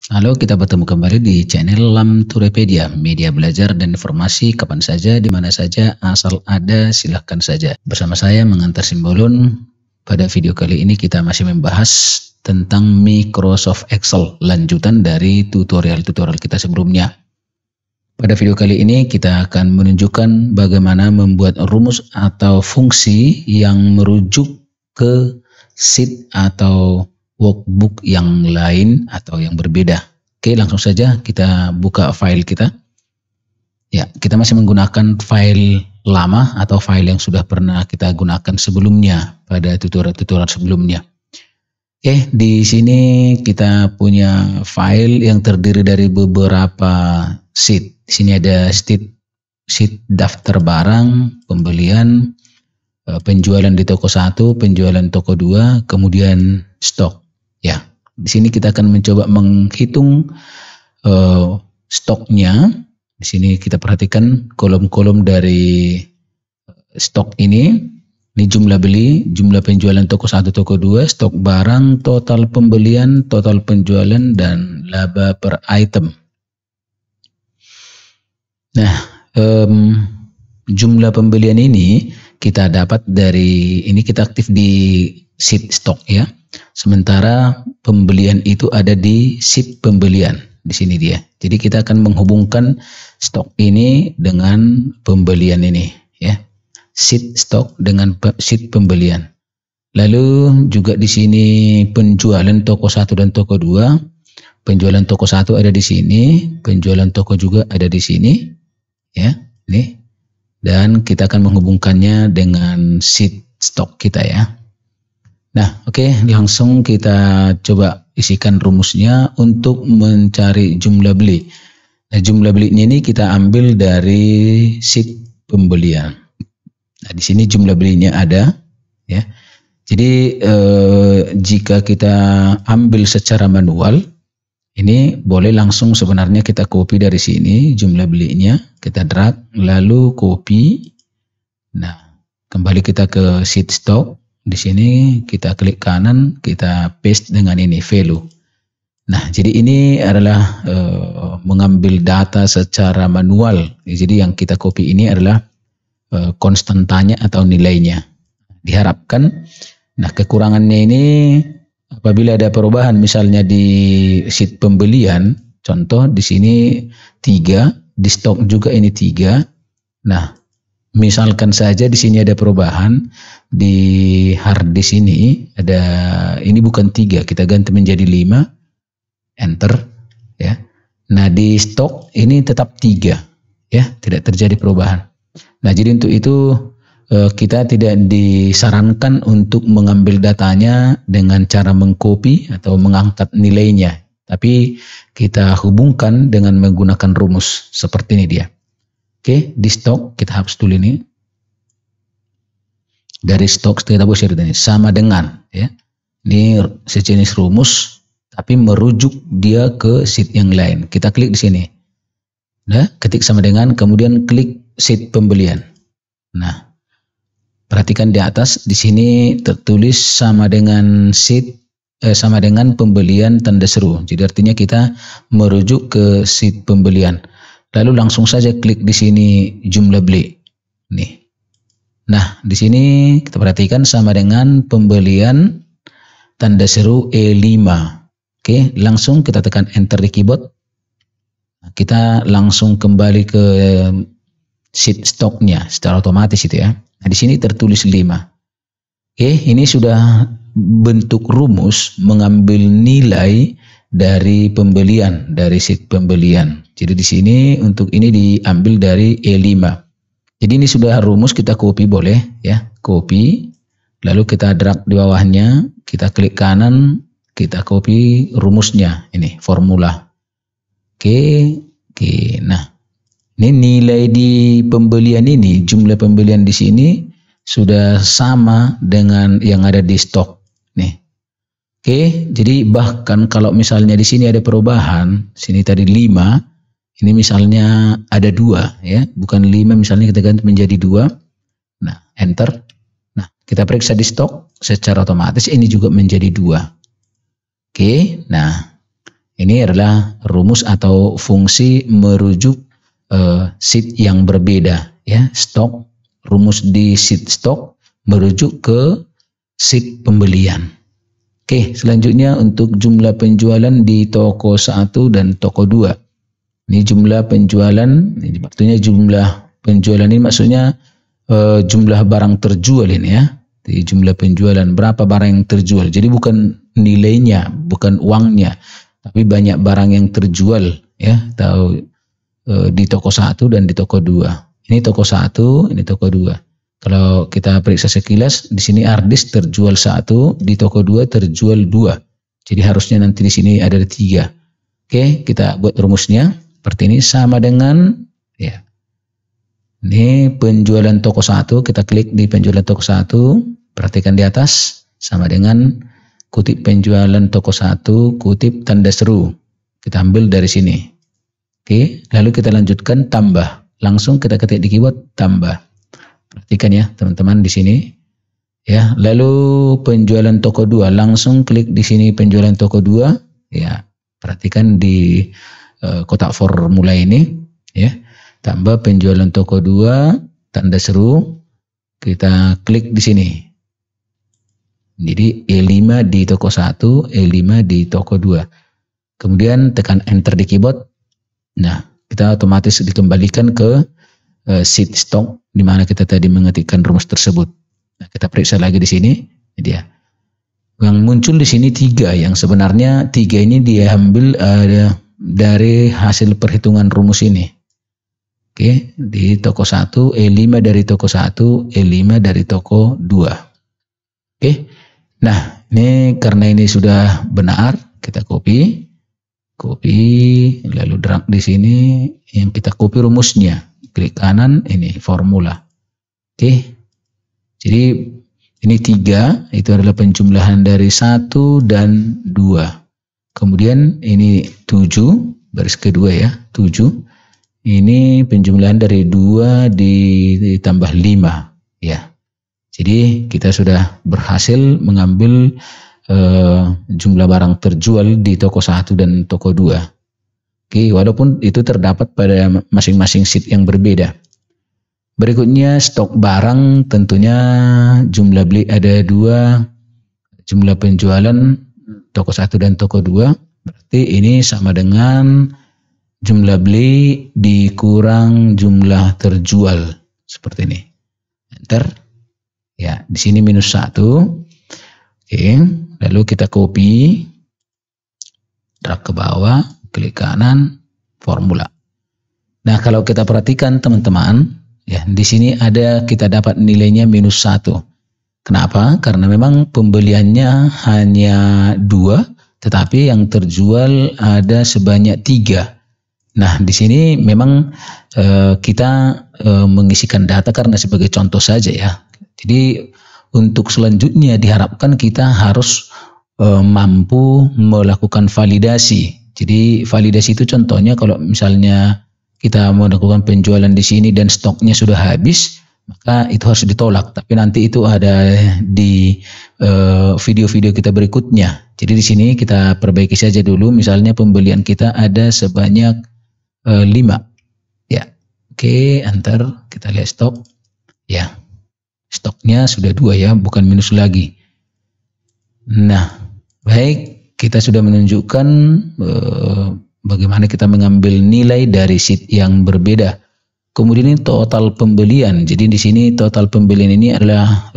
Halo, kita bertemu kembali di channel Lamturepedia, media belajar dan informasi kapan saja, di mana saja, asal ada silahkan saja. Bersama saya Mengantar Simbolon. Pada video kali ini kita masih membahas tentang Microsoft Excel, lanjutan dari tutorial-tutorial kita sebelumnya. Pada video kali ini kita akan menunjukkan bagaimana membuat rumus atau fungsi yang merujuk ke sheet atau workbook yang lain atau yang berbeda. Oke, langsung saja kita buka file kita. Ya, kita masih menggunakan file lama atau file yang sudah pernah kita gunakan sebelumnya pada tutorial-tutorial sebelumnya. Oke, di sini kita punya file yang terdiri dari beberapa sheet. Di sini ada sheet daftar barang, pembelian, penjualan di toko 1, penjualan toko 2, kemudian stok. Ya, di sini kita akan mencoba menghitung stoknya. Di sini kita perhatikan kolom-kolom dari stok ini. Ini jumlah beli, jumlah penjualan toko 1, toko 2, stok barang, total pembelian, total penjualan, dan laba per item. Nah, jumlah pembelian ini kita dapat dari, ini kita aktif di sheet stok ya. Sementara pembelian itu ada di sheet pembelian. Di sini dia. Jadi kita akan menghubungkan stok ini dengan pembelian ini ya. Sheet stok dengan sheet pembelian. Lalu juga di sini penjualan toko 1 dan toko 2. Penjualan toko 1 ada di sini, penjualan toko juga ada di sini ya. Nih. Dan kita akan menghubungkannya dengan sheet stok kita ya. Nah, oke, langsung kita coba isikan rumusnya untuk mencari jumlah beli. Nah, jumlah belinya ini kita ambil dari sheet pembelian. Nah, di sini jumlah belinya ada, ya. Jadi jika kita ambil secara manual, ini boleh langsung sebenarnya kita copy dari sini jumlah belinya, kita drag, lalu copy. Nah, kembali kita ke sheet stock. Di sini kita klik kanan, kita paste dengan ini value. Nah, jadi ini adalah mengambil data secara manual. Jadi yang kita copy ini adalah konstantanya atau nilainya. Diharapkan, nah kekurangannya ini apabila ada perubahan, misalnya di sheet pembelian, contoh di sini 3, di stok juga ini 3. Nah, misalkan saja di sini ada perubahan di hard disk ini ada, ini bukan 3, kita ganti menjadi 5, enter ya. Nah, di stok ini tetap 3 ya, tidak terjadi perubahan. Nah, jadi untuk itu kita tidak disarankan untuk mengambil datanya dengan cara mengcopy atau mengangkat nilainya, tapi kita hubungkan dengan menggunakan rumus seperti ini dia. Oke, di stok kita hapus dulu ini. Dari stok kita usir ini sama dengan ya. Ini sejenis rumus tapi merujuk dia ke sheet yang lain. Kita klik di sini. Nah, ketik sama dengan, kemudian klik sheet pembelian. Nah, perhatikan di atas di sini tertulis sama dengan sheet sama dengan pembelian tanda seru. Jadi artinya kita merujuk ke sheet pembelian. Lalu langsung saja klik di sini jumlah beli. Nih. Nah, di sini kita perhatikan sama dengan pembelian tanda seru E5. Oke, langsung kita tekan enter di keyboard. Nah, kita langsung kembali ke sheet stoknya secara otomatis itu ya. Nah, di sini tertulis 5. Oke, ini sudah bentuk rumus mengambil nilai dari pembelian, dari sheet pembelian. Jadi di sini untuk ini diambil dari E5. Jadi ini sudah rumus, kita copy boleh ya, copy. Lalu kita drag di bawahnya, kita klik kanan, kita copy rumusnya, ini formula. Oke. Nah, ini nilai di pembelian ini, jumlah pembelian di sini sudah sama dengan yang ada di stok. Nih. Oke, jadi bahkan kalau misalnya di sini ada perubahan, sini tadi 5, ini misalnya ada 2 ya, bukan 5, misalnya kita ganti menjadi 2. Nah, enter. Nah, kita periksa di stok secara otomatis ini juga menjadi 2. Oke, nah Ini adalah rumus atau fungsi merujuk sheet yang berbeda ya. Stok, rumus di sheet stok merujuk ke sheet pembelian. Oke, selanjutnya untuk jumlah penjualan di toko 1 dan toko 2. Ini jumlah penjualan, ini maksudnya jumlah penjualan ini maksudnya jumlah barang terjual ini ya. Di jumlah penjualan berapa barang yang terjual. Jadi bukan nilainya, bukan uangnya, tapi banyak barang yang terjual ya, atau di toko 1 dan di toko 2. Ini toko 1, ini toko 2. Kalau kita periksa sekilas, di sini harddisk terjual 1, di toko 2 terjual 2. Jadi harusnya nanti di sini ada 3. Oke, kita buat rumusnya seperti ini, sama dengan ya. Ini penjualan toko 1, kita klik di penjualan toko 1, perhatikan di atas, sama dengan kutip penjualan toko 1, kutip tanda seru. Kita ambil dari sini. Oke, lalu kita lanjutkan tambah. Langsung kita ketik di keyboard tambah. Perhatikan ya teman-teman di sini. Ya, lalu penjualan toko 2, langsung klik di sini penjualan toko 2. Ya, perhatikan di kotak formula ini. Ya, tambah penjualan toko 2, tanda seru. Kita klik di sini. Jadi E5 di toko 1, E5 di toko 2. Kemudian tekan enter di keyboard. Nah, kita otomatis dikembalikan ke sheet stock di mana kita tadi mengetikkan rumus tersebut. Nah, kita periksa lagi di sini. Ini dia. Yang muncul di sini 3, yang sebenarnya 3 ini diambil dari hasil perhitungan rumus ini. Oke, di toko 1, E5 dari toko 1, E5 dari toko 2. Oke. Nah, ini karena ini sudah benar, kita copy, lalu drag di sini, yang kita copy rumusnya, klik kanan, ini formula. Oke, jadi ini 3, itu adalah penjumlahan dari 1 dan 2. Kemudian ini 7, baris kedua ya, 7. Ini penjumlahan dari 2 ditambah 5 ya. Jadi kita sudah berhasil mengambil jumlah barang terjual di toko 1 dan toko 2. Oke, walaupun itu terdapat pada masing-masing sheet yang berbeda. Berikutnya stok barang, tentunya jumlah beli ada 2, jumlah penjualan toko 1 dan toko 2. Berarti ini sama dengan jumlah beli dikurang jumlah terjual. Seperti ini. Enter. Ya, di sini minus 1. Oke, lalu kita copy, drag ke bawah, klik kanan, formula. Nah, kalau kita perhatikan teman-teman, ya di sini ada kita dapat nilainya minus 1. Kenapa? Karena memang pembeliannya hanya 2, tetapi yang terjual ada sebanyak 3. Nah, di sini memang kita mengisikan data karena sebagai contoh saja ya. Jadi untuk selanjutnya diharapkan kita harus mampu melakukan validasi. Jadi validasi itu contohnya kalau misalnya kita melakukan penjualan di sini dan stoknya sudah habis, maka itu harus ditolak. Tapi nanti itu ada di video-video kita berikutnya. Jadi di sini kita perbaiki saja dulu. Misalnya pembelian kita ada sebanyak 5. Ya, oke, enter. Kita lihat stok. Ya. Stoknya sudah 2 ya, bukan minus lagi. Nah, baik, kita sudah menunjukkan bagaimana kita mengambil nilai dari sheet yang berbeda. Kemudian ini total pembelian. Jadi di sini total pembelian ini adalah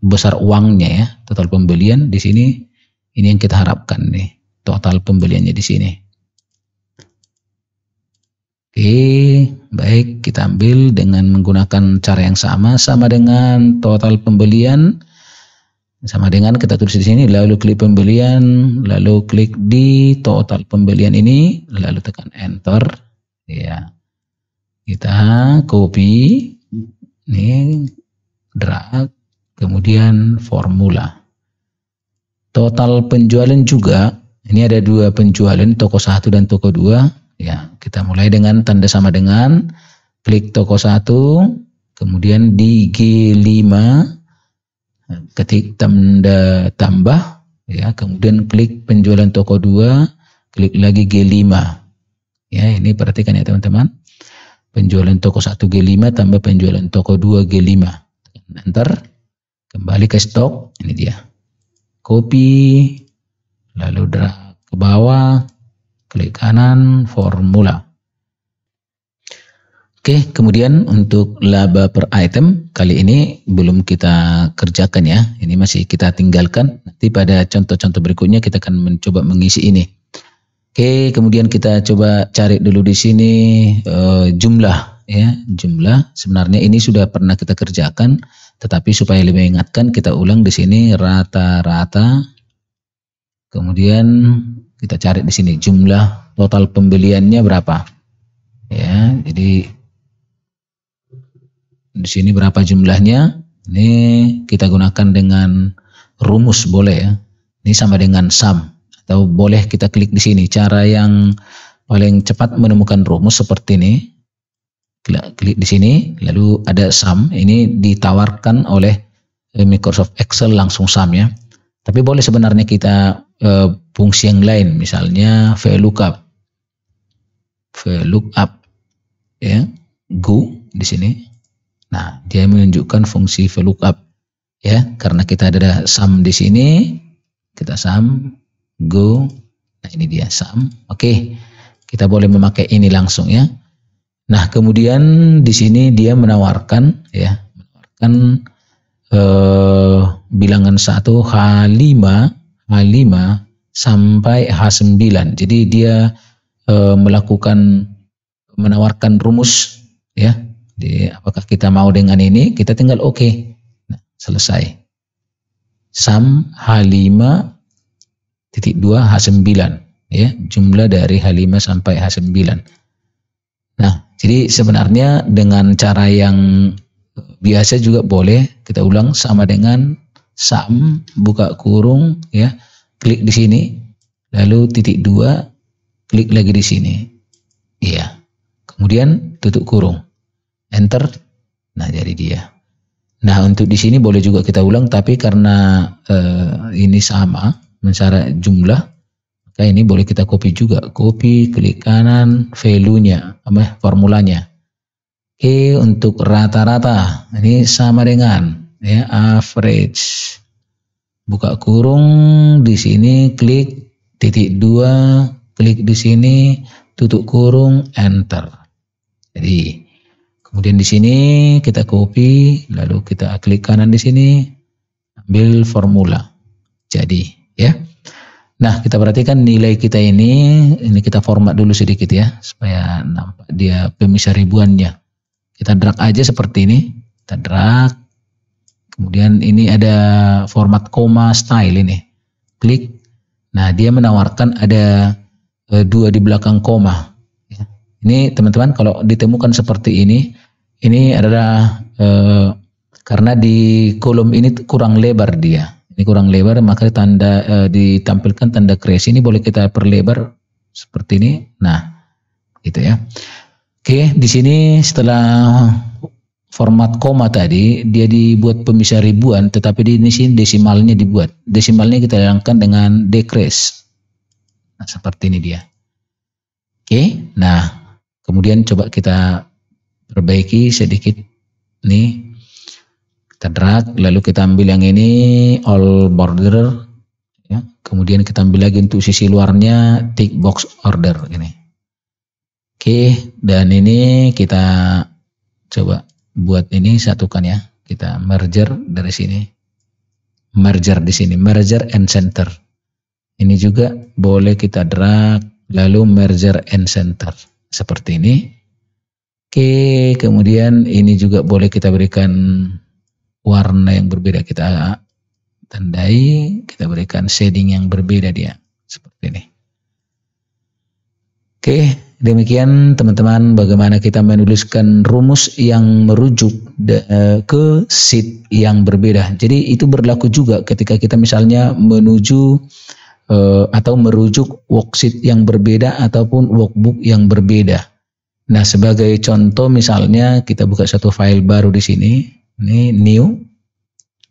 besar uangnya ya. Total pembelian di sini ini yang kita harapkan nih. Total pembeliannya di sini. Oke, baik, kita ambil dengan menggunakan cara yang sama dengan total pembelian, sama dengan kita tulis di sini, lalu klik pembelian, lalu klik di total pembelian ini, lalu tekan enter, ya, kita copy, ini drag, kemudian formula. Total penjualan juga, ini ada 2 penjualan, toko 1 dan toko 2. Ya, kita mulai dengan tanda sama dengan, klik toko 1, kemudian di G5, ketik tanda tambah, ya, kemudian klik penjualan toko 2, klik lagi G5. Ya, ini perhatikan ya teman-teman. Penjualan toko 1 G5 tambah penjualan toko 2 G5. Enter, kembali ke stok, ini dia. Copy, lalu drag ke bawah, klik kanan, formula. Oke, kemudian untuk laba per item kali ini belum kita kerjakan ya. Ini masih kita tinggalkan. Nanti pada contoh-contoh berikutnya kita akan mencoba mengisi ini. Oke, kemudian kita coba cari dulu di sini jumlah ya, jumlah. Sebenarnya ini sudah pernah kita kerjakan, tetapi supaya lebih ingatkan kita ulang di sini rata-rata. Kemudian kita cari di sini jumlah total pembeliannya berapa. Ya, jadi di sini berapa jumlahnya? Ini kita gunakan dengan rumus boleh ya. Ini sama dengan sum atau boleh kita klik di sini. Cara yang paling cepat menemukan rumus seperti ini. Klik di sini, lalu ada sum. Ini ditawarkan oleh Microsoft Excel langsung sum ya. Tapi boleh sebenarnya kita fungsi yang lain, misalnya VLOOKUP ya, Go di sini. Nah, dia menunjukkan fungsi VLOOKUP ya, karena kita ada sum di sini, kita sum Go. Nah, ini dia sum. Oke, kita boleh memakai ini langsung ya. Nah, kemudian di sini dia menawarkan ya, bilangan 1 H5 sampai H9. Jadi dia menawarkan rumus ya. Jadi, apakah kita mau dengan ini? Kita tinggal oke. Nah, selesai. Sum H5.2 H9 ya, jumlah dari H5 sampai H9. Nah, jadi sebenarnya dengan cara yang biasa juga boleh. Kita ulang, sama dengan sum buka kurung ya, klik di sini, lalu titik 2, klik lagi di sini. Iya. Kemudian tutup kurung. Enter. Nah, jadi dia. Nah, untuk di sini boleh juga kita ulang, tapi karena ini sama mensyarat jumlah, maka ini boleh kita copy juga. Copy, klik kanan, value-nya, formulanya. Oke, untuk rata-rata ini sama dengan ya, average. Buka kurung di sini, klik titik 2, klik di sini, tutup kurung, enter. Jadi kemudian di sini kita copy, lalu kita klik kanan di sini, ambil formula. Jadi, ya. Nah, kita perhatikan nilai kita ini kita format dulu sedikit ya, supaya nampak dia pemisah ribuannya. Kita drag aja seperti ini, kita drag. Kemudian ini ada format koma style ini. Klik. Nah, dia menawarkan ada 2 di belakang koma. Ini teman-teman kalau ditemukan seperti ini adalah karena di kolom ini kurang lebar dia. Ini kurang lebar, maka ditampilkan tanda kreasi. Ini boleh kita perlebar seperti ini. Nah, gitu ya. Oke, di sini setelah format koma tadi dia dibuat pemisah ribuan, tetapi di sini desimalnya dibuat. Desimalnya kita hilangkan dengan decrease. Nah, seperti ini dia. Oke, nah kemudian coba kita perbaiki sedikit nih, kita drag, lalu kita ambil yang ini all border ya. Kemudian kita ambil lagi untuk sisi luarnya tick box order ini. Oke, dan ini kita coba buat ini satukan ya, kita merger dari sini, merger di sini, merger and center. Ini juga boleh kita drag, lalu merger and center seperti ini. Oke, kemudian ini juga boleh kita berikan warna yang berbeda, kita tandai, kita berikan shading yang berbeda dia seperti ini. Oke, demikian teman-teman bagaimana kita menuliskan rumus yang merujuk ke sheet yang berbeda. Jadi itu berlaku juga ketika kita misalnya menuju atau merujuk worksheet yang berbeda ataupun workbook yang berbeda. Nah, sebagai contoh misalnya kita buka satu file baru di sini. Ini new.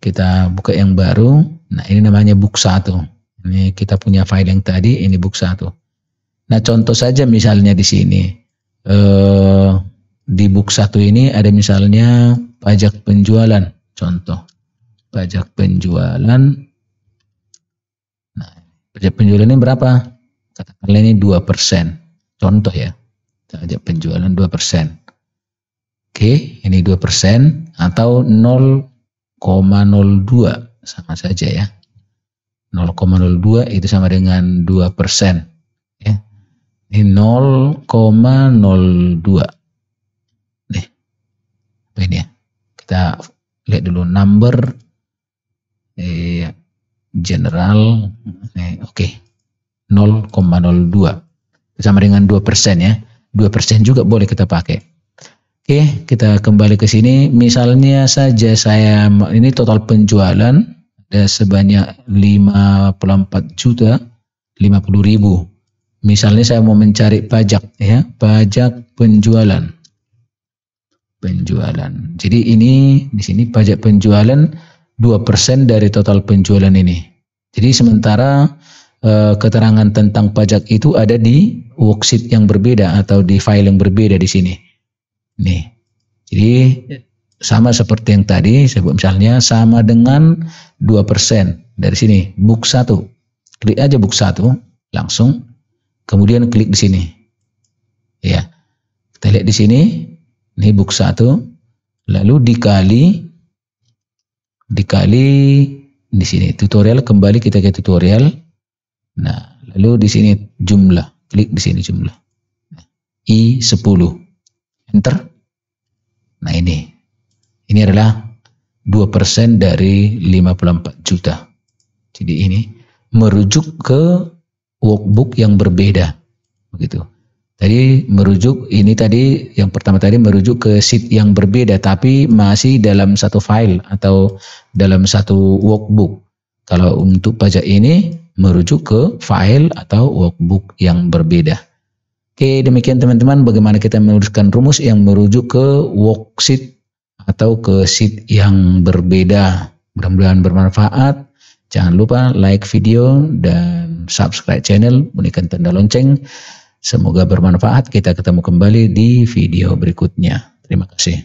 Kita buka yang baru. Nah, ini namanya book 1. Ini kita punya file yang tadi, ini book 1. Nah, contoh saja misalnya di sini di book 1 ini ada misalnya pajak penjualan, contoh pajak penjualan. Nah, pajak penjualan ini berapa? Katakanlah ini 2%, contoh ya, pajak penjualan 2%. Oke, ini 2% atau 0,02, sama saja ya. 0,02 itu sama dengan 2%. Ya. Ini 0,02. Nih, apa ini ya? Kita lihat dulu number general. Oke. 0,02 sama dengan 2% ya. 2% juga boleh kita pakai. Oke, kita kembali ke sini. Misalnya saja saya ini total penjualan ada sebanyak 54.050.000. Misalnya saya mau mencari pajak ya, pajak penjualan. Jadi ini di sini pajak penjualan 2% dari total penjualan ini. Jadi sementara keterangan tentang pajak itu ada di worksheet yang berbeda atau di file yang berbeda di sini. Nih. Jadi sama seperti yang tadi, sebut misalnya sama dengan 2% dari sini, book 1. Klik aja book 1 langsung, kemudian klik di sini. Ya. Kita lihat di sini, ini book 1, lalu dikali di sini tutorial, kembali kita ke tutorial. Nah, lalu di sini jumlah, klik di sini jumlah. I10. Enter. Nah, ini adalah 2% dari 54 juta. Jadi ini merujuk ke workbook yang berbeda. Begitu. Tadi merujuk, ini tadi yang pertama tadi merujuk ke sheet yang berbeda tapi masih dalam satu file atau dalam satu workbook. Kalau untuk pajak ini merujuk ke file atau workbook yang berbeda. Oke, demikian teman-teman bagaimana kita menuliskan rumus yang merujuk ke worksheet atau ke sheet yang berbeda. Mudah-mudahan bermanfaat. Jangan lupa like video dan subscribe channel, bunyikan tanda lonceng. Semoga bermanfaat. Kita ketemu kembali di video berikutnya. Terima kasih.